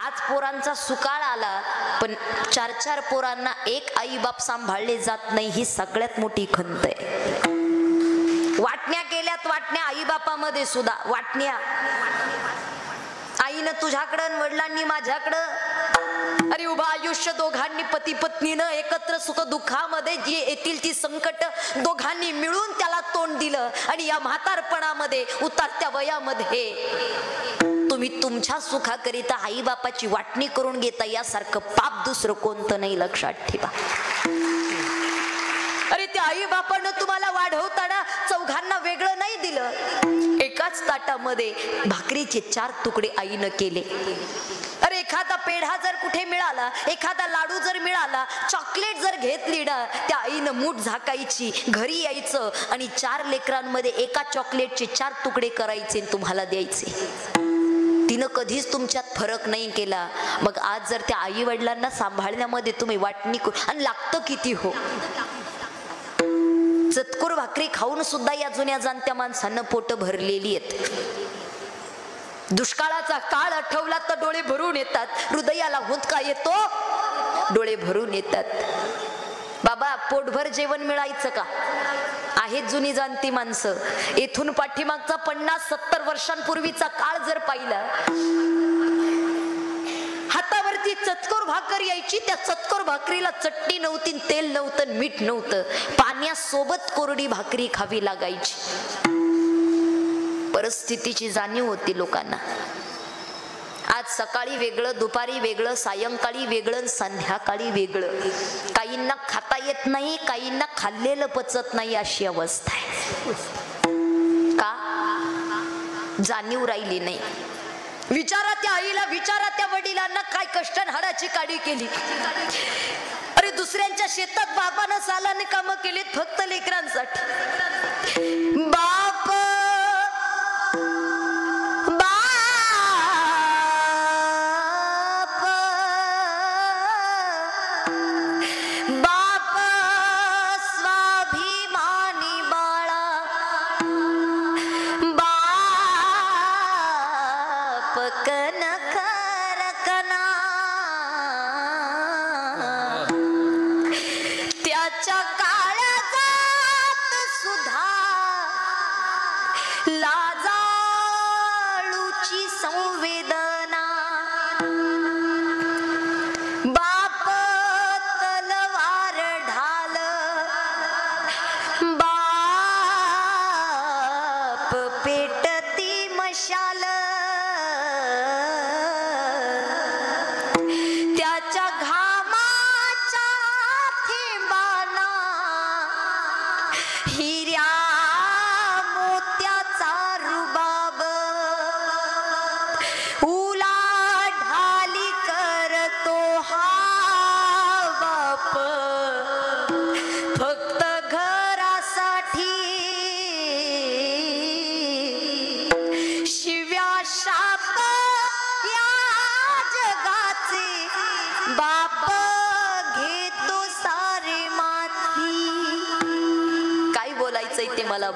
आज पोरांचा सुकाळ आला, पण 4-4 पोरांना एक आई बाप सांभाळले जात नाही, ही सगळ्यात मोठी खंत आहे. वाटण्या केल्यात, वाटण्या आई बापामध्ये सुद्धा वाटण्या. आईनं तुझ्याकडं, वडिलांनी माझ्याकडं. अरे उभा आयुष्य दोघांनी पती पत्नीनं एकत्र सुख दुःखामध्ये जी येतील ती संकट दोघांनी मिळून त्याला तोंड दिलं. आणि या म्हातारपणामध्ये, उतरत्या वयामध्ये तुम्ही तुमच्या सुखाकरिता आई बापाची वाटणी करून घेता, यासारखं पाप दुसरं कोणतं नाही, लक्षात ठेवा. अरे त्या आई बापानं तुम्हाला वाढवताना चौघांना वेगळं नाही दिलं, एकाच ताटामध्ये भाकरीचे 4 तुकडे आईनं केले. अरे एखादा पेढा जर कुठे मिळाला, एखादा लाडू जर मिळाला, चॉकलेट जर घेतली ना, त्या आईनं मूठ झाकायची, घरी यायचं आणि 4 लेकरांमध्ये एका चॉकलेटचे 4 तुकडे करायचे तुम्हाला द्यायचे. तिनं कधीच तुमच्यात फरक नाही केला. मग आज जर त्या आई वडिलांना सांभाळण्यामध्ये तुम्ही वाटणी आणि लागतं किती हो. चतकोर भाकरी खाऊन सुद्धा या जुन्या जाणत्या माणसांना पोट भरलेली आहेत. दुष्काळाचा काळ आठवला तर डोळे भरून येतात, हृदयाला हुंदका येतो, डोळे भरून येतात. बाबा पोटभर जेवण मिळायचं का? आहेत जुनी जाणती माणसं. इथून पाठीमागचा 50-70 वर्षांपूर्वीचा काळ जर पाहिला, हातावरती चतकोर भाकर यायची, त्या चतकोर भाकरीला चटणी नव्हती, तेल नव्हतं, मीठ नव्हतं, पाण्यासोबत कोरडी भाकरी खावी लागायची. परिस्थितीची जाणीव होती लोकांना. आज सकाळी वेगळं, दुपारी वेगळं, सायंकाळी वेगळं, संध्याकाळी वेगळं. काहींना खाता येत नाही, काहींना खाल्लेलं पचत नाही, अशी अवस्था आहे. का? जाणीव राहिली नाही. विचारा त्या आईला, विचारा त्या वडिलांना, काय कष्ट हाडाची काडी केली. अरे दुसऱ्यांच्या शेतात बाबानं सालाने कामं केलीत फक्त लेकरांसाठी. बाप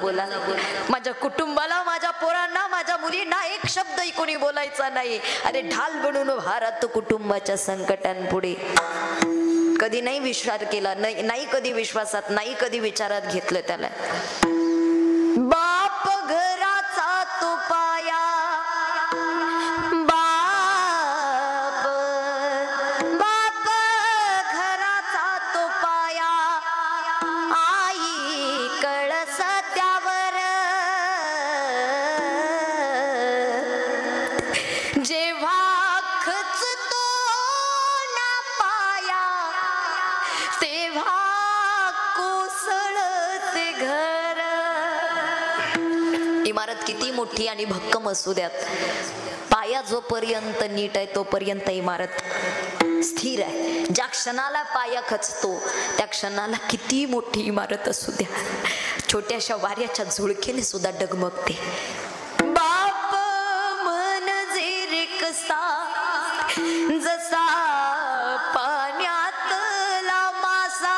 बोला. माझ्या कुटुंबाला, माझ्या पोरांना, माझ्या मुलींना एक शब्दही कोणी बोलायचा नाही. अरे ढाल बनून भारत कुटुंबाच्या संकटांपुढे. कधी नाही विचार केला, नाही कधी विश्वासात, नाही कधी विचारात घेतलं त्याला. बाप घराचा तो पाया, बाप घराचा तो पाया, आई कळस त्यावर जेव्हा खचतो ना पाया, तेव्हा कोसळते घर. इमारत किती मोठी आणि भक्कम असू द्यात, पाया जोपर्यंत नीट आहे तोपर्यंत इमारत स्थिर आहे. ज्या क्षणाला पाया खचतो त्या क्षणाला किती मोठी इमारत असू द्या, छोट्याशा वाऱ्याच्या झुळकेने सुद्धा डगमगते. बाप म्हणजे रे कसा, जसा पाण्यातला मासा,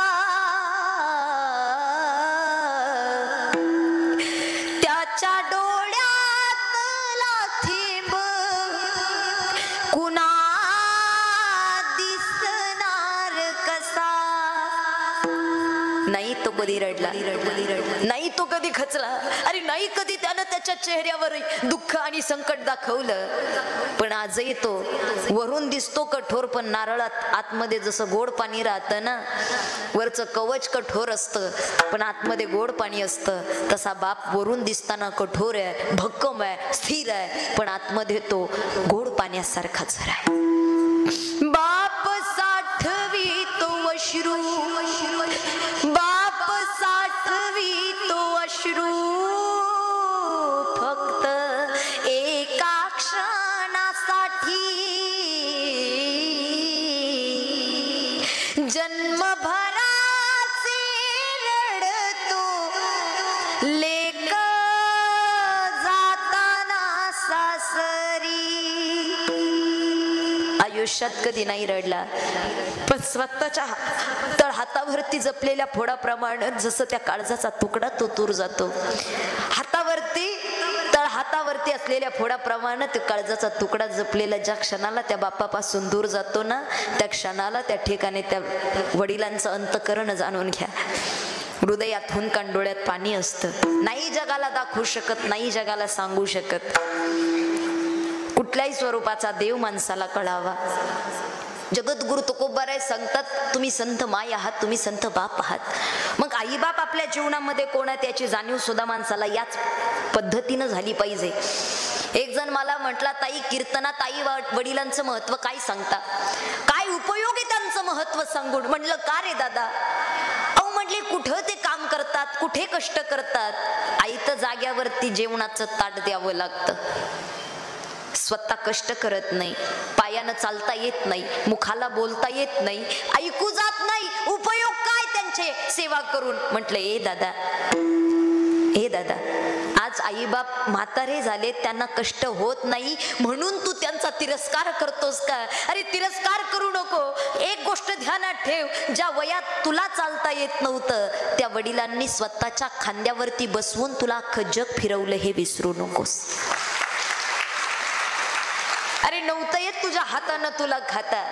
त्याच्या डोळ्यातला थेंब कुणा तो कधी रडला, नाही तो कधी खचला, अरे नाही कधी त्यानं त्याच्या चेहऱ्यावर दुःख आणि संकट दाखवलं. पण आजही तो वरून दिसतो कठोर, पण नारळात आतमध्ये जसं गोड पाणी राहतं ना, वरचं कवच कठोर असतं पण आतमध्ये गोड पाणी असतं, तसा बाप वरून दिसताना कठोर आहे, भक्कम आहे, स्थिर आहे, पण आतमध्ये तो गोड पाण्यासारखाच आहे. बाप साठवी तो अश्रू, बाप साठवी तो अश्रू, फक्त एका क्षणासाठी, जन्मभराचे रडतो लेक जाताना सासरी. आयुष्यात कधी नाही रडला, पण स्वतःच्या तळ हातावरती जपलेल्या फोडाप्रमाणे जसं त्या काळजाचा तुकडा तो दूर जातो, हातावरती तळ हातावरती असलेल्या फोडाप्रमाणे त्या काळजाचा तुकडा जपलेला ज्या क्षणाला त्या बापापासून दूर जातो ना, त्या क्षणाला त्या ठिकाणी त्या वडिलांचं अंतःकरण जाणून घ्या. हृदयात हुंदकान, डोळ्यात पाणी असतं, नाही जगाला दाखवू शकत, नाही जगाला सांगू शकत. कुठल्याही स्वरूपाचा देव माणसाला कळावा. जगद्गुरु तुकोबाराय सांगतात, तुम्ही संत माय आहात, तुम्ही संत बाप आहात. मग आई बाप आपल्या जीवनामध्ये कोण आहे त्याची जाणीव सुद्धा माणसाला याच पद्धतीनं झाली पाहिजे. एक जण मला म्हटला, ताई कीर्तनात आई वडिलांचं महत्व काय सांगता, काय उपयोग आहे त्यांचं महत्व सांगून. म्हणलं का रे दादा? अहो म्हटले, कुठं ते काम करतात, कुठे कष्ट करतात, आई तर जाग्यावरती जेवणाचं ताट द्यावं लागतं, स्वतः कष्ट करत नाही, पायानं चालता येत नाही, मुखाला बोलता येत नाही, ऐकू जात नाही, उपयोग काय त्यांचे सेवा करून. म्हटलं ए दादा, ए दादा, आज आई बाप म्हातारे झाले, त्यांना कष्ट होत नाही म्हणून तू त्यांचा तिरस्कार करतोस का? अरे तिरस्कार करू नको. एक गोष्ट ध्यानात ठेव, ज्या वयात तुला चालता येत नव्हतं त्या वडिलांनी स्वतःच्या खांद्यावरती बसवून तुला अख्खं जग फिरवलं, हे विसरू नकोस. अरे नव्हतं येत तुझ्या हातानं तुला खाता,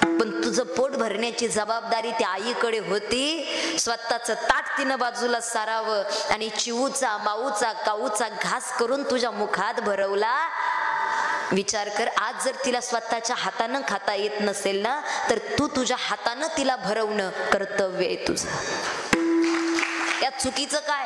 पण तुझं पोट भरण्याची जबाबदारी त्या आईकडे होती. स्वतःचं ताट तिनं बाजूला सारावं आणि चिवूचा, माऊचा, काऊचा घास करून तुझ्या मुखात भरवला. विचार कर, आज जर तिला स्वतःच्या हातानं खाता येत नसेल ना, तर तू तुझ्या हातानं तिला भरवणं कर्तव्य आहे तुझं. यात चुकीचं काय?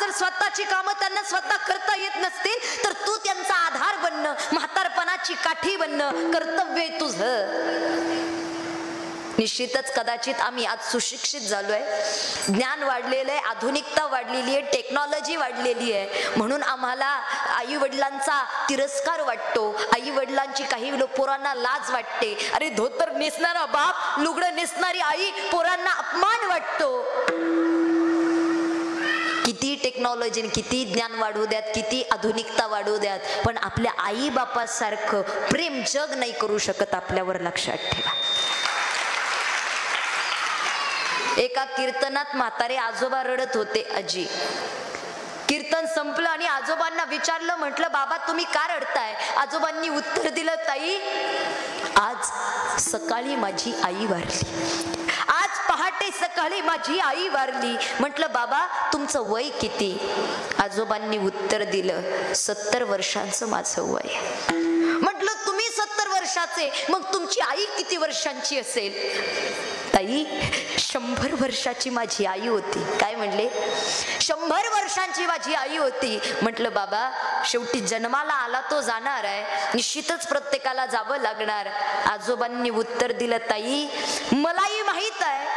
जर स्वतःची कामं त्यांना स्वतः करता येत नसतील तर तू त्यांचा आधार बनणं, म्हातारपणाची काठी बनणं कर्तव्य आहे तुझं. निश्चितच कदाचित आम्ही आज सुशिक्षित झालोय, ज्ञान वाढलेलं आहे, आधुनिकता वाढलेली आहे, टेक्नॉलॉजी वाढलेली आहे, म्हणून आम्हाला आई वडिलांचा तिरस्कार वाटतो, आई वडिलांची काही पोरांना लाज वाटते. अरे धोतर नेसणारा बाप, लुगडं नेसणारी आई, पोरांना अपमान वाटतो. किती टेक्नॉलॉजी, किती ज्ञान वाढवू द्यात, किती आधुनिकता वाढवू द्यात, पण आपल्या आई बापासारखं प्रेम जग नाही करू शकत आपल्यावर, लक्षात ठेवा. एका कीर्तनात म्हातारे आजोबा रडत होते. आजी कीर्तन संपलं आणि आजोबांना विचारलं, म्हटलं बाबा तुम्ही का रडताय? आजोबांनी उत्तर दिलं, ताई आज सकाळी माझी आई वारली, आज पहाटे सकाळी माझी आई वारली. म्हटलं बाबा तुमचं वय किती? आजोबांनी उत्तर दिलं, 70 वर्षांचं माझं वय. म्हटलं तुम्ही 70 वर्षाचे, मग तुमची आई किती वर्षांची असेल? ताई 100 वर्षाची माझी आई होती. काय म्हणले? 100 वर्षांची माझी आई होती. म्हटलं बाबा शेवटी जन्माला आला तो जाणार आहे, निश्चितच प्रत्येकाला जावं लागणार. आजोबांनी उत्तर दिलं, ताई मलाही माहित आहे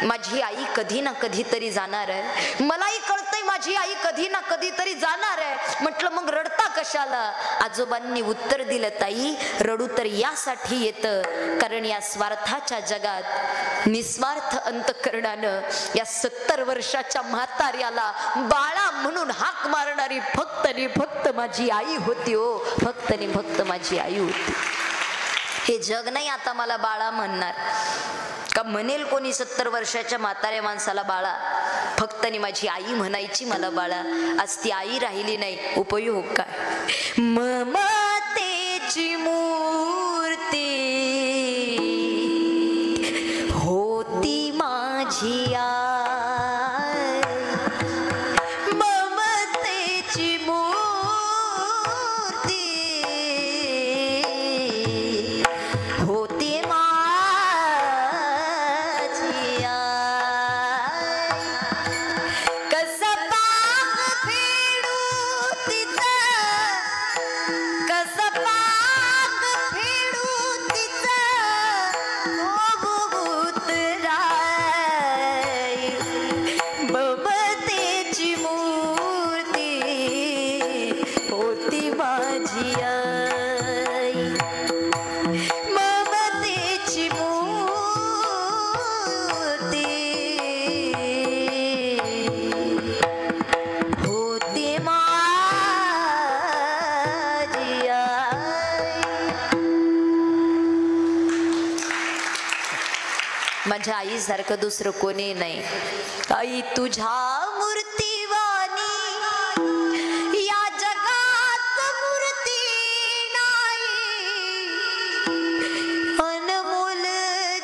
माझी आई कधी ना कधी तरी जाणार आहे, मलाही कळतंय माझी आई कधी ना कधी तरी जाणार आहे. म्हटलं मग रडता कशाला? आजोबांनी उत्तर दिलं, ताई रडू तर यासाठी येतं कारण या स्वार्थाच्या जगात निस्वार्थ अंतःकरणानं या 70 वर्षाच्या म्हाताऱ्याला बाळा म्हणून हाक मारणारी फक्त आणि फक्त माझी आई होती. हो, फक्त आणि फक्त माझी आई होती. हे जग नाही आता मला बाळा म्हणणार का? म्हणेल कोणी 70 वर्षाच्या म्हाताऱ्या माणसाला बाळा? फक्त आणि माझी आई म्हणायची मला बाळा. आज ती आई राहिली नाही, उपयोग काय? ममतेची मूर्ती होती माझ्या आईसारखं दुसरं कोणी नाही. आई तुझ्या मूर्तिवानी या जगात मूर्ती नाही. अनमोल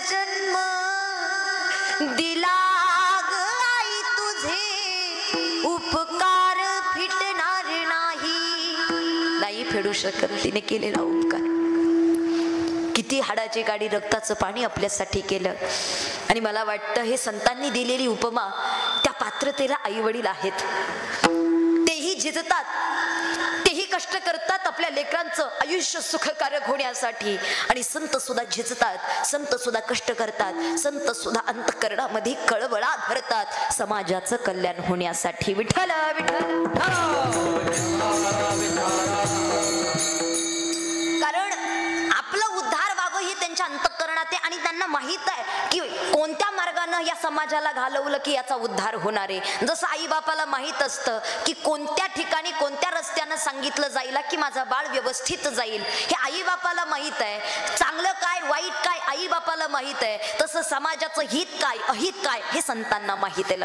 जन्म दिला ग आई, तुझे उपकार फिटणार नाही फेडू शकत तिने केलेला उपकार. किती हाडाची गाडी रक्ताचं पाणी आपल्यासाठी केलं. आणि मला वाटतं हे संतांनी दिलेली उपमा त्या पात्रतेला आई वडील आहेत. तेही झिजतात, तेही कष्ट करतात आपल्या लेकरांचं आयुष्य सुखकारक होण्यासाठी. आणि संत सुद्धा झिजतात, संत सुद्धा कष्ट करतात, संत सुद्धा अंतःकरणामध्ये कळवळा धरतात समाजाचं कल्याण होण्यासाठी. विठ्ठल विठ्ठल. कारण आपलं उद्धार व्हावं हे त्यांच्या अंतःकरणात आहे आणि त्यांना माहित आहे की कोणत्या मार्गानं या समाजाला घालवलं की याचा उद्धार होणार आहे. जसं आई बापाला माहित असतं की कोणत्या ठिकाणी कोणत्या रस्त्यानं सांगितलं जाईल की माझा बाळ व्यवस्थित जाईल, हे आई बापाला माहित आहे. चांगलं काय वाईट काय आई बापाला माहित आहे. तसं समाजाचं हित काय अहित काय हे संतांना माहित आहे.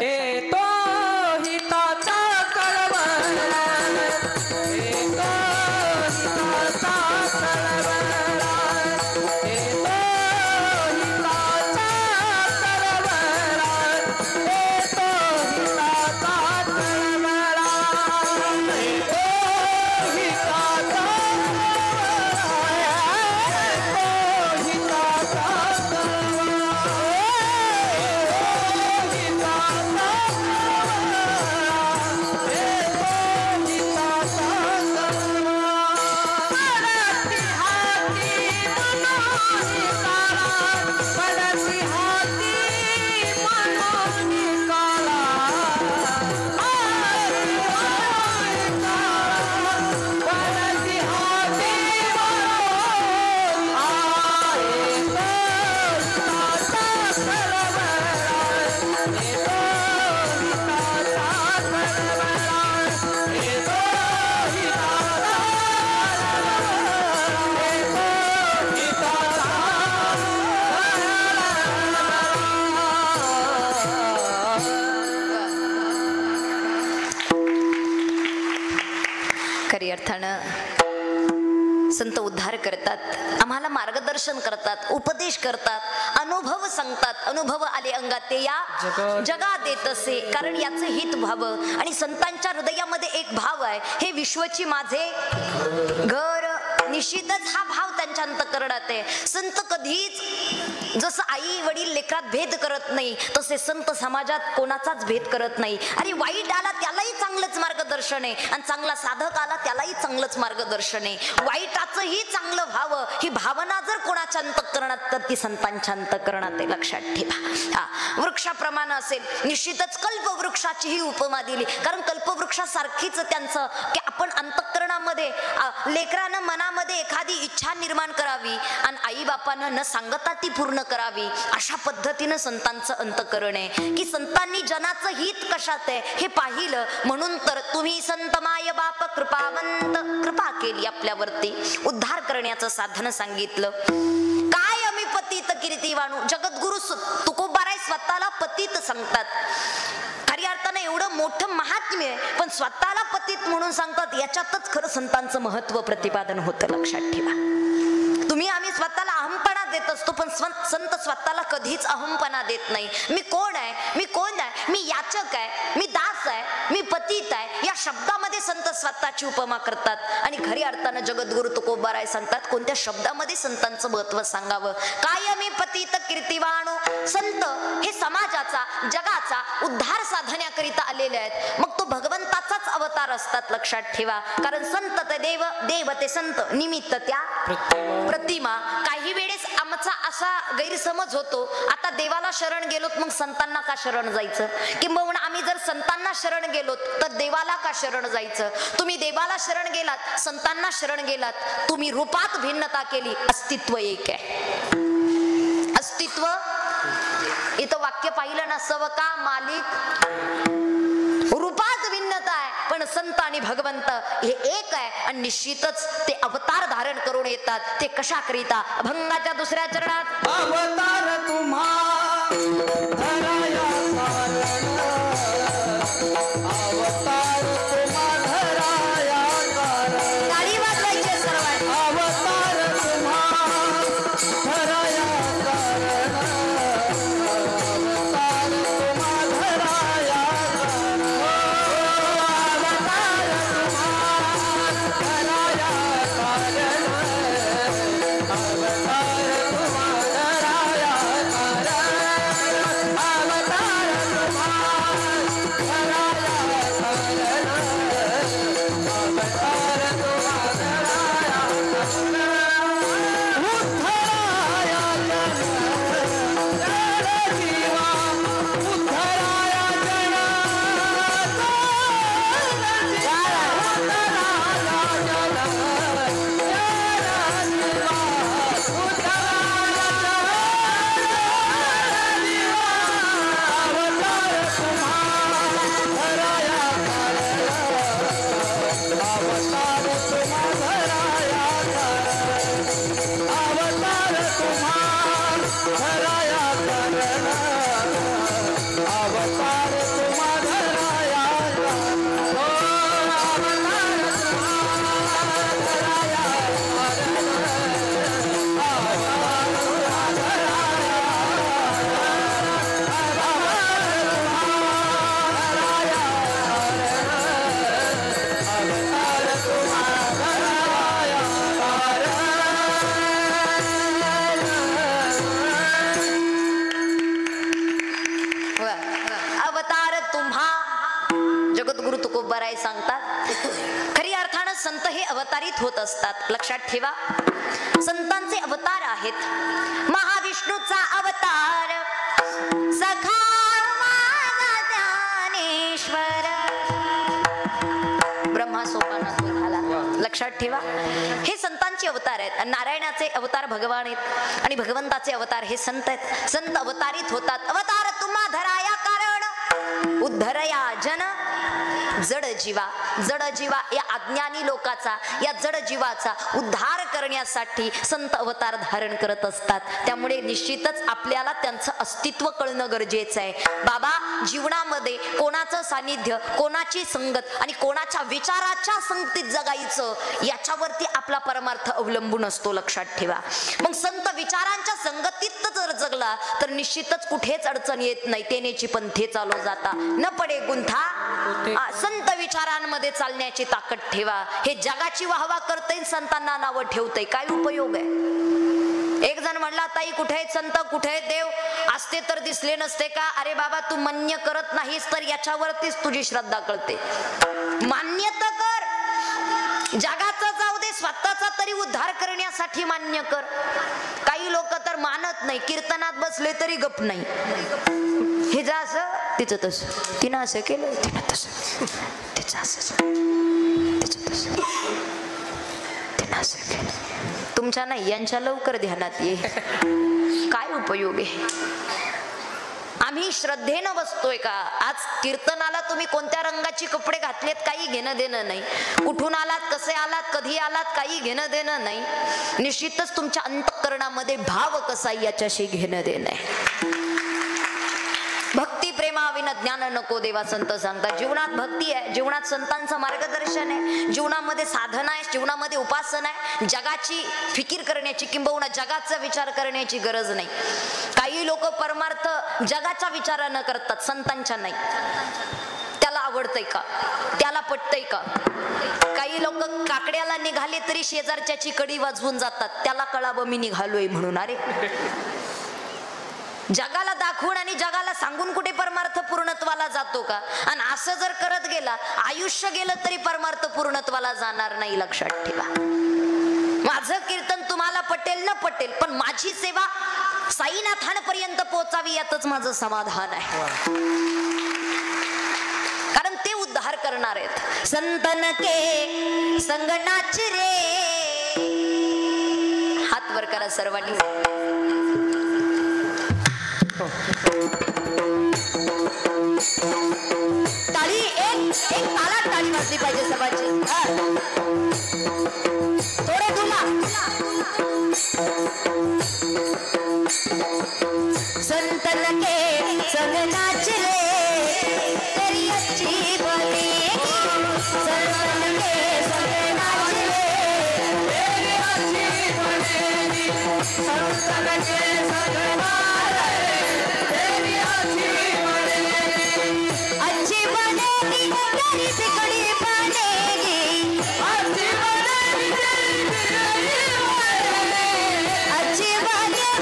खरी अर्थानं संत उद्धार करतात, आम्हाला मार्गदर्शन करतात, उपदेश करतात, अनुभव सांगतात. अनुभव आले अंगात ते या जगात येत असे, कारण याचं हित व्हावं. आणि संतांच्या हृदयामध्ये एक भाव आहे, हे विश्वची माझे घर. निश्चितच हा भाव त्यांच्या अंतःकरणात आहे. संत कधीच जसं आई वडील लेकरात भेद करत नाही तसे संत समाजात कोणाचाच भेद करत नाही. अरे वाईट आला त्यालाही चांगलंच मार्गदर्शन आहे आणि चांगला साधक आला त्यालाही चांगलंच मार्गदर्शन आहे. वाईटाचंही चांगलं व्हावं ही भावना जर कोणाच्या अंतःकरणात तर ती संतांच्या अंतःकरणात आहे, लक्षात ठेवा. वृक्षाप्रमाणे असेल, निश्चितच कल्पवृक्षाची ही उपमा दिली, कारण कल्पवृक्षासारखीच त्यांचं की आपण अंतःकरणामध्ये लेकरानं मनामध्ये एखादी इच्छा निर्माण करावी आणि आई बापानं न सांगता ती पूर्ण करावी, अशा पद्धतीनं संतांचं अंतःकरण आहे. की संतांनी जनाचं हित कशात आहे हे पाहिलं, म्हणून तर तुम्ही संत माय बाप कृपावंत, कृपा केली आपल्यावरती, उद्धार करण्याचं साधन सांगितलं. काय आम्ही पतित कीर्तिवाणू, जगद्गुरु तुकोबाराय स्वतःला पतित सांगतात. खऱ्या अर्थानं एवढं मोठं महात्म्य आहे, पण स्वतःला पतित म्हणून सांगतात, याच्यातच खरं संतांचं महत्व प्रतिपादन होतं, लक्षात ठेवा. तुम्ही आम्ही स्वतःला अहमपणा देत असतो, पण संत स्वतःला कधीच अहमपणा देत नाही. मी कोण आहे, मी कोण आहे, मी याचक आहे, मी दास आहे, मी पतित आहे, या शब्दामध्ये संत स्वतःची उपमा करतात. आणि खऱ्या अर्थानं जगद्गुरु तुकोबाराय सांगतात, कोणत्या शब्दामध्ये संतांचं महत्व सांगावं. काय मी पतित कीर्तिवाणू, संत हे समाजाचा जगाचा उद्धार साधण्याकरिता आलेले आहेत. मग तो भगवंताचाच अवतार असतात, लक्षात ठेवा. कारण संत ते देव, देव ते संत, निमित्त त्या प्रतिमा. काही वेळेस आमचा असा गैरसमज होतो, आता देवाला शरण गेलोत मग संतांना का शरण जायचं, किंबहुना आम्ही जर संतांना शरण गेलोत तर देवाला का शरण जायचं. तुम्ही देवाला शरण गेलात, संतांना शरण गेलात, तुम्ही रूपात भिन्नता केली, अस्तित्व एक आहे. अस्तित्व इथं वाक्य पाहिलं ना, सवका मालिक, रूपात भिन्नता आहे, पण संत आणि भगवंत हे एक आहे. आणि निश्चितच ते अवतार धारण करून येतात. ते कशा करिता, अभंगाच्या दुसऱ्या चरणात अवतार तुम्हा सांगतात खरी अर्थानं संत हे अवतारित होत असतात. लक्षात ठेवा, संतांचे अवतार आहेत. महाविष्णूचा अवतार सखा माझा ज्ञानेश्वर ब्रह्मा सोपानातून आला. लक्षात ठेवा, हे संतांचे अवतार आहेत. नारायणाचे अवतार भगवान आहेत आणि भगवंताचे अवतार हे संत आहेत. संत अवतारित होतात. अवतार तुम्हा धराया कारण उद्धरया जन जड जीवा या अज्ञानी लोकाचा, या जड जीवाचा उद्धार करण्यासाठी संत अवतार धारण करत असतात. त्यामुळे निश्चितच आपल्याला त्यांचं अस्तित्व कळणं गरजेचं आहे. बाबा, जीवनामध्ये कोणाचं सानिध्य, कोणाची संगत आणि कोणाच्या विचाराच्या संगतीत जगायचं याच्यावरती आपला परमार्थ अवलंबून असतो. लक्षात ठेवा. मग संत विचारांच्या संगतीत जर जगला तर निश्चितच कुठेच अडचण येत नाही. तेनेची पंथे चालू जाता न पडे गुंथा. संत विचारांमध्ये चालण्याची ताकद ठेवा. हे जगाची वाहवा करतय, संतांना नावं ठेवतय, काय उपयोग आहे? एक जण म्हणला, ताई कुठे आहेत संत, कुठे आहेत देव? असते तर दिसले नसते का? अरे बाबा, तू मान्य करत नाहीस तर याच्यावरतीच तुझी श्रद्धा कळते. मान्य तर कर. जगाचा जाऊ दे, स्वतःचा तरी उद्धार करण्यासाठी मान्य कर. काही लोक तर मानत नाही, कीर्तनात बसले तरी गप नाही. हे जा असं, तिचं तसं, तिनं असं केलं, तिनं तसं, तिचं असं, तिचं तसं, तिनं असं केलं. तुमच्या नाही, यांच्या लवकर ध्यानात ये. काय उपयोग आहे? आम्ही श्रद्धेनं बसतोय का? आज कीर्तनाला तुम्ही कोणत्या रंगाची कपडे घातलेत काही घेणं देणं नाही. कुठून आलात, कसे आलात, कधी आलात काही घेणं देणं नाही. निश्चितच तुमच्या अंतःकरणामध्ये भाव कसा याच्याशी घेणं देणं आहे. भक्ती प्रेमाविना ज्ञान नको देवा, संत सांगतात. जीवनात भक्ती आहे, जीवनात संतांचं मार्गदर्शन आहे, जीवनामध्ये साधना आहे, जीवनामध्ये उपासना आहे. जगाची फिकीर करण्याची किंबहुना जगाचा विचार करण्याची गरज नाही. काही लोक परमार्थ जगाच्या विचारानं करतात, संतांच्या नाही. त्याला आवडतंय का? त्याला पटतंय का? काही लोक काकड्याला निघाले तरी शेजारच्याची कडी वाजवून जातात, त्याला कळावं मी निघालोय म्हणून. अरे, जगाला दाखवून आणि जगाला सांगून कुठे परमार्थ पूर्णत्वाला जातो का? आणि असं जर करत गेला, आयुष्य गेलं तरी परमार्थ पूर्णत्वाला जाणार नाही. लक्षात ठेवा. माझं कीर्तन तुम्हाला पटेल न पटेल, पण माझी सेवा साईनाथांपर्यंत पोहोचावी यातच माझं समाधान आहे. कारण ते उद्धार करणार आहेत. संतन के संग नाच रे. हात वर करा सर्वांनी. टाळी, एक तालात टाळी वाजली पाहिजे सर्वांची. थोडे तुला संतन के संग नाचले तेरी अच्छी बनेगी, संतन के संग नाचले तेरी अच्छी बनेगी, संतन के संग नाचले तेरी अच्छी बनेगी, अच्छी बनेगी तेरी बिगड़ी बनेगी, अच्छी बनेगी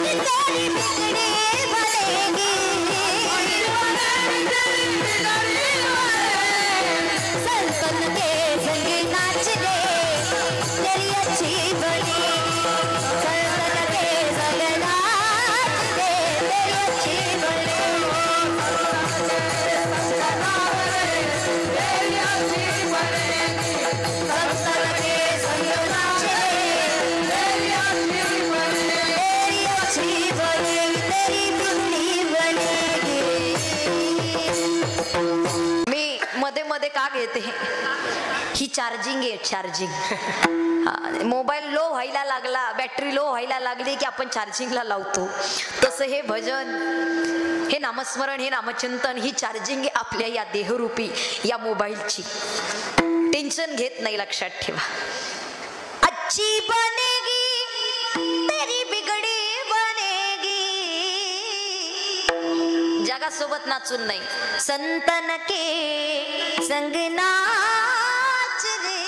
तेरी बिगड़ी बनेगी, अच्छी बनेगी तेरी बिगड़ी बनेगी, संतन के संग नाचले तेरी अच्छी बनेगी, संतन के संग नाचले तेरी अच्छी बनेगी, संतन के संग नाचले तेरी अच्छी बनेगी, तेरी बिगड़ी बनेगी। मी मध्ये मध्ये का घेते, ही चार्जिंग आहे, चार्जिंग. मोबाईल लो व्हायला लागला, बॅटरी लो व्हायला लागली की आपण चार्जिंगला लावतो. तसं हे भजन, हे नामस्मरण, हे नामचिंतन, ही चार्जिंग आहे आपल्या या देहरूपी या मोबाईलची. टेन्शन घेत नाही, लक्षात ठेवा. अच्छी बनेगी तेरी बिगड़ी बनेगी, जगासोबत नाचून नाही, संतन के संग नाच रे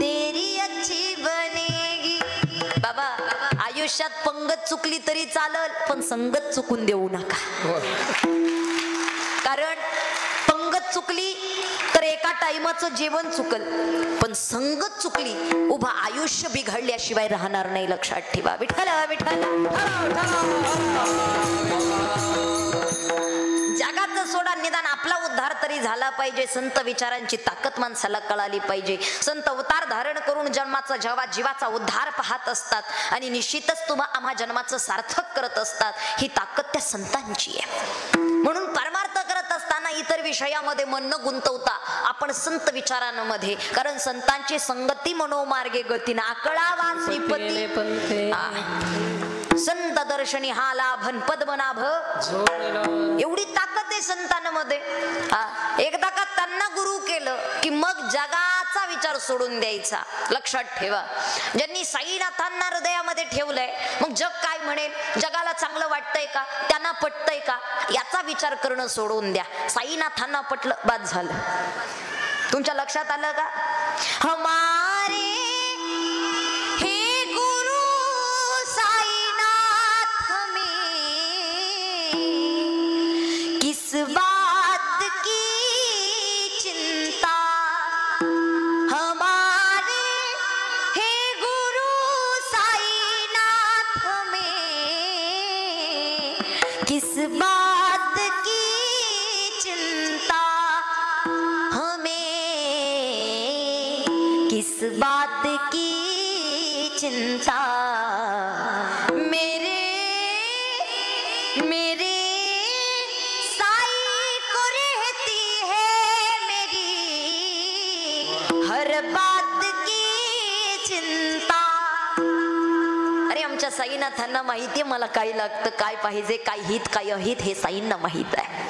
तेरी अच्छी बनेगी. बाबा, आयुष्यात पंगत चुकली तरी चालल, पण संगत चुकून देऊ नका. कारण पंगत चुकली तर एका टाइमाचं जेवण चुकल, पण संगत चुकली उभा आयुष्य बिघडल्याशिवाय राहणार नाही. लक्षात ठेवा. विठ्ठल विठ्ठल. जगाचं सोडा, निदान आपला उद्धार तरी झाला पाहिजे. संत विचारांची ताकद माणसाला कळाली पाहिजे. संत अवतार धारण करून जन्माचा जेव्हा जीवाचा उद्धार पाहत असतात आणि निश्चितच तुम्हा आम्हा जन्माचं सार्थक करत असतात, ही ताकद त्या संतांची आहे. म्हणून परमार्थ करत असताना इतर विषयामध्ये मन न गुंतवता आपण संत विचारांमध्ये, कारण संतांची संगती मनोमार्गे गती ना आकळावा श्रीपती, संत दर्शनी हा लाभन पद्मनाभ, एवढी ताकद आहे संतांमध्ये. एकदा का त्यांना गुरु केलं की मग जगाचा विचार सोडून द्यायचा. लक्षात ठेवा. ज्यांनी साईनाथांना हृदयामध्ये ठेवलंय, मग जग काय म्हणेल, जगाला चांगलं वाटतंय का, त्यांना पटतंय का, याचा विचार करणं सोडून द्या. साईनाथांना पटलं, बाद झालं. तुमच्या लक्षात आलं का? हमारे हे गुरु साईनाथ में किस बात की चिंता, हमारे हे गुरु साईनाथ में किस बात की चिंता, हमें किस बात की चिंता, मेरे मेरे साई को रहती है मेरी हर बात की चिंता. अरे आमच्या साईनाथांना माहितीये मला काय लागतं, काय पाहिजे, काय हित काय अहित हे साईंना माहित आहे.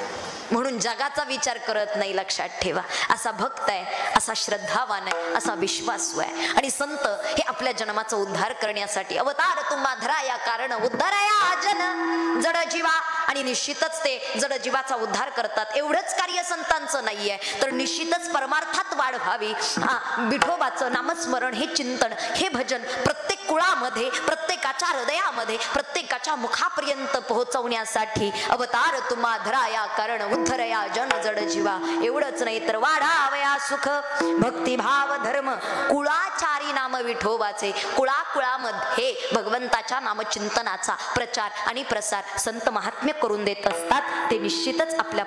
म्हणून जगाचा विचार करत नाही. लक्षात ठेवा. असा भक्त आहे, असा श्रद्धावान आहे, असा विश्वासू आहे. आणि संत हे आपल्या जन्माचा उद्धार करण्यासाठी अवतार तुम्हा धराया कारण उद्धारया जन जड जीवा, आणि निश्चितच ते जड जीवाचा उद्धार करतात. एवढंच कार्य संतांचं नाहीये, तर निश्चितच परमार्थात वाढ व्हावी. विठोबाचं नामस्मरण, हे चिंतन, हे भजन प्रत्येक कुळामध्ये, प्रत्येकाच्या हृदयामध्ये, प्रत्येकाच्या मुखापर्यंत पोहोचवण्यासाठी अवतार तुम्हा धराया कारण उद्धरया जन जड जीवा. एवढंच नाही तर वाढावया सुख भक्तिभाव धर्म कुळाचारी नाम विठोबाचे. कुळाकुळामध्ये भगवंताच्या नामचिंतनाचा प्रचार आणि प्रसार संत महात्म्य करून देत असतात. ते निश्चितच आपल्या